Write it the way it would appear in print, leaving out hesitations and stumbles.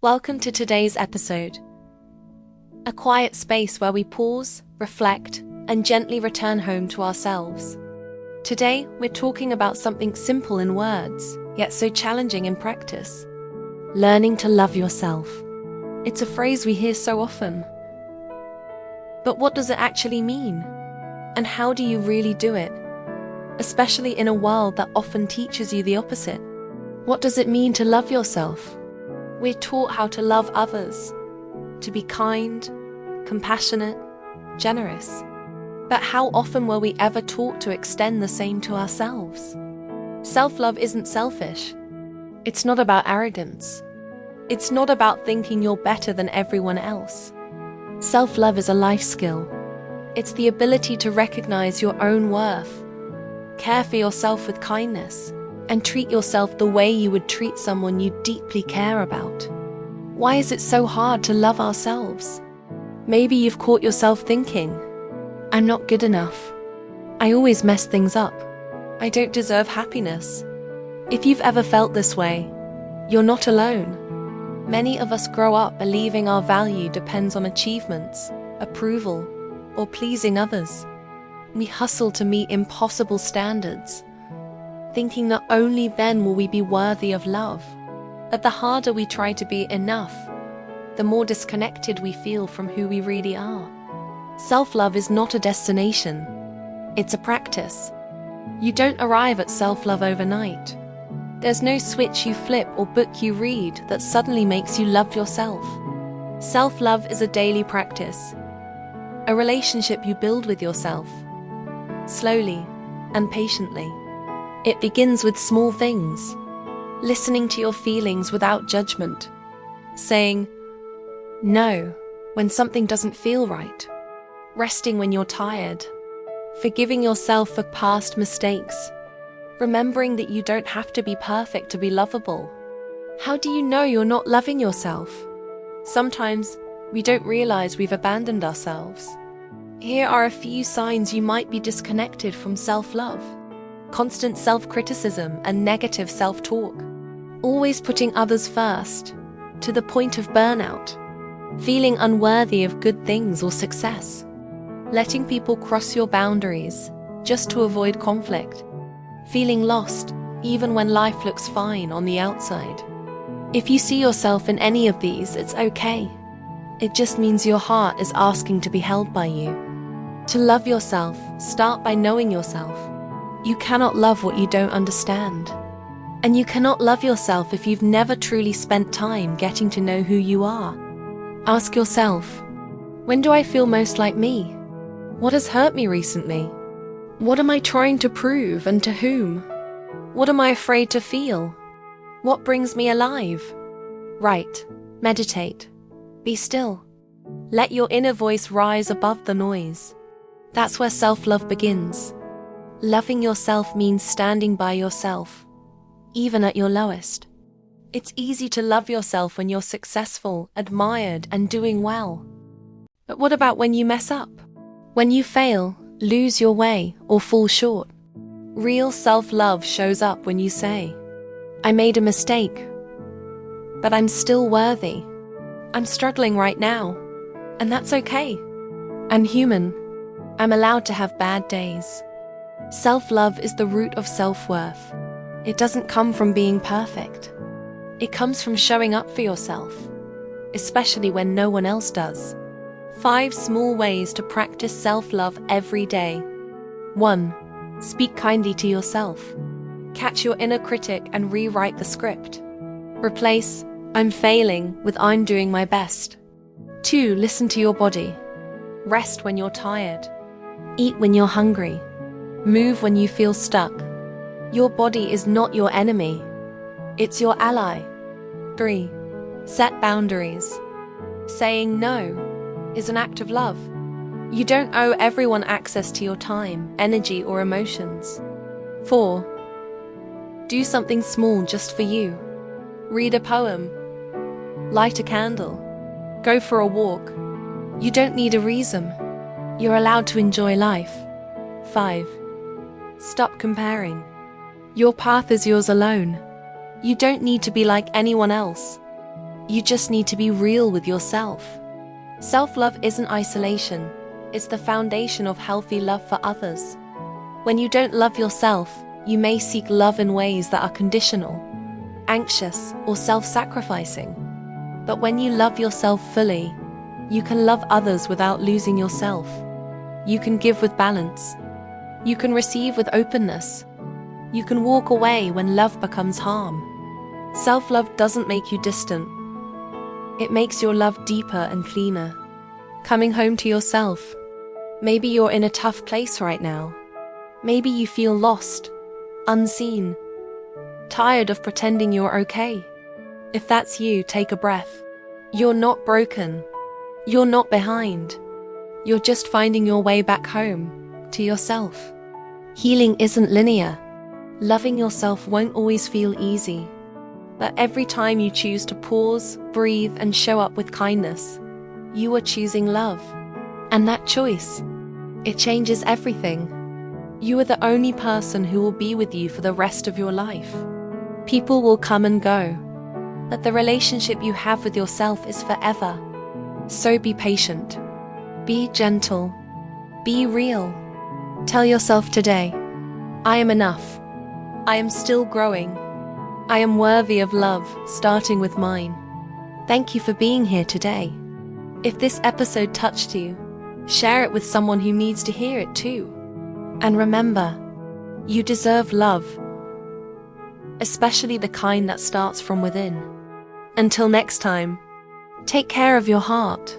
Welcome to today's episode, a quiet space where we pause, reflect, and gently return home to ourselves. Today, we're talking about something simple in words, yet so challenging in practice. Learning to love yourself. It's a phrase we hear so often. But what does it actually mean? And how do you really do it? Especially in a world that often teaches you the opposite. What does it mean to love yourself? We're taught how to love others, to be kind, compassionate, generous. But how often were we ever taught to extend the same to ourselves? Self-love isn't selfish. It's not about arrogance. It's not about thinking you're better than everyone else. Self-love is a life skill. It's the ability to recognize your own worth, care for yourself with kindness, and treat yourself the way you would treat someone you deeply care about. Why is it so hard to love ourselves? Maybe you've caught yourself thinking, I'm not good enough. I always mess things up. I don't deserve happiness. If you've ever felt this way, you're not alone. Many of us grow up believing our value depends on achievements, approval, or pleasing others. We hustle to meet impossible standards, thinking that only then will we be worthy of love. But the harder we try to be enough, the more disconnected we feel from who we really are. Self-love is not a destination. It's a practice. You don't arrive at self-love overnight. There's no switch you flip or book you read that suddenly makes you love yourself. Self-love is a daily practice, a relationship you build with yourself, slowly and patiently. It begins with small things, listening to your feelings without judgment, saying no when something doesn't feel right, resting when you're tired, forgiving yourself for past mistakes, remembering that you don't have to be perfect to be lovable. How do you know you're not loving yourself? Sometimes we don't realize we've abandoned ourselves. Here are a few signs you might be disconnected from self-love. Constant self-criticism and negative self-talk. Always putting others first, to the point of burnout. Feeling unworthy of good things or success. Letting people cross your boundaries, just to avoid conflict. Feeling lost, even when life looks fine on the outside. If you see yourself in any of these, it's okay. It just means your heart is asking to be held by you. To love yourself, start by knowing yourself. You cannot love what you don't understand. And you cannot love yourself if you've never truly spent time getting to know who you are. Ask yourself, when do I feel most like me? What has hurt me recently? What am I trying to prove and to whom? What am I afraid to feel? What brings me alive? Write, meditate, be still. Let your inner voice rise above the noise. That's where self-love begins. Loving yourself means standing by yourself, even at your lowest. It's easy to love yourself when you're successful, admired, and doing well. But what about when you mess up? When you fail, lose your way, or fall short? Real self-love shows up when you say, I made a mistake, but I'm still worthy. I'm struggling right now, and that's okay. I'm human. I'm allowed to have bad days. Self-love is the root of self-worth. It doesn't come from being perfect. It comes from showing up for yourself, especially when no one else does. 5 small ways to practice self-love every day. 1. Speak kindly to yourself. Catch your inner critic and rewrite the script. Replace I'm failing with I'm doing my best. 2. Listen to your body. Rest when you're tired. Eat when you're hungry. Move when you feel stuck. Your body is not your enemy. It's your ally. 3. Set boundaries. Saying no is an act of love. You don't owe everyone access to your time, energy, or emotions. 4. Do something small just for you. Read a poem. Light a candle. Go for a walk. You don't need a reason. You're allowed to enjoy life. 5. Stop comparing. Your path is yours alone. You don't need to be like anyone else. You just need to be real with yourself. Self-love isn't isolation. It's the foundation of healthy love for others. When you don't love yourself, you may seek love in ways that are conditional, anxious, or self-sacrificing. But when you love yourself fully, you can love others without losing yourself. You can give with balance. You can receive with openness. You can walk away when love becomes harm. Self-love doesn't make you distant. It makes your love deeper and cleaner. Coming home to yourself. Maybe you're in a tough place right now. Maybe you feel lost, unseen, tired of pretending you're okay. If that's you, take a breath. You're not broken. You're not behind. You're just finding your way back home, to yourself. Healing isn't linear. Loving yourself won't always feel easy. But every time you choose to pause, breathe, and show up with kindness, you are choosing love. And that choice, it changes everything. You are the only person who will be with you for the rest of your life. People will come and go, but the relationship you have with yourself is forever. So be patient. Be gentle. Be real. Tell yourself today, I am enough. I am still growing. I am worthy of love, starting with mine. Thank you for being here today. If this episode touched you, share it with someone who needs to hear it too. And remember, you deserve love, especially the kind that starts from within. Until next time, take care of your heart.